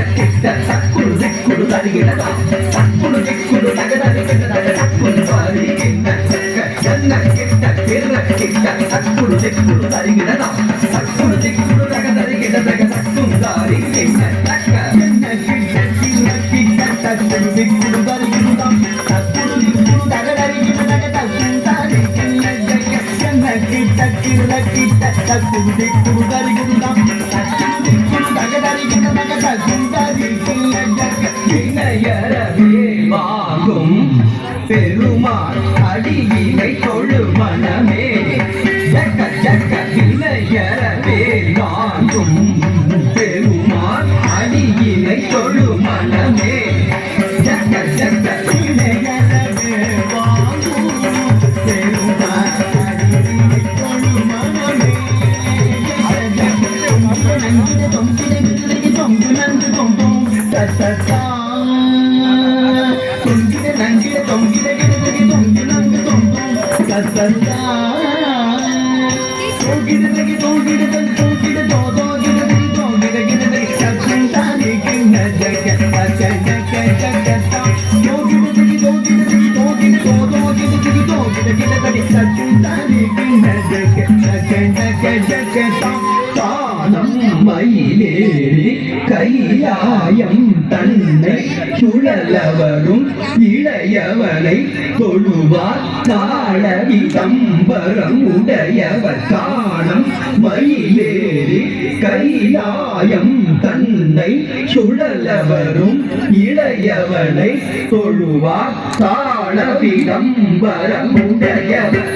கிட்ட தக்குடு திக்குடு தருகிறதா தக்குடு திக்குடு தகதறிகிறதா தக்குடு பாருகின்ற என்ன கிட்ட பிற கிட்ட தக்குடு திக்குடு தருகிறதா தக்குடு திக்குடு தகதறிகிறதா தக்கும் தாரிகின்ற தக்க என்ன கிட்ட பிற கிட்ட தக்குடு திக்குடு தருகிறதா தக்குடு திக்குடு தகதறிகிறதா தக்கும் தாரிகின்ற என்ன கிட்ட பிற கிட்ட தக்குடு திக்குடு தருகிறதா வாங்கும் பெருமாள் அடியினை தொழு மனமே ஜக்க ஜக்க விலையறவே வாங்கும் பெருமாள் அடியினை தொழு மனமே ஜக்க ஜக்க விலையறவே வாங்கும் பெருமாள் அடியினை தொழு மனமே மயிலேறி கையாயம் தன்னை சுழலவரும் இளையவனை தொழுவார் காண விதம்பரம் உடையவர் காணம் மயிலேறி கையாயம் தன்னை சுழலவரும் இளையவனை தொழுவார் காண விதம்பரம் உடையவர்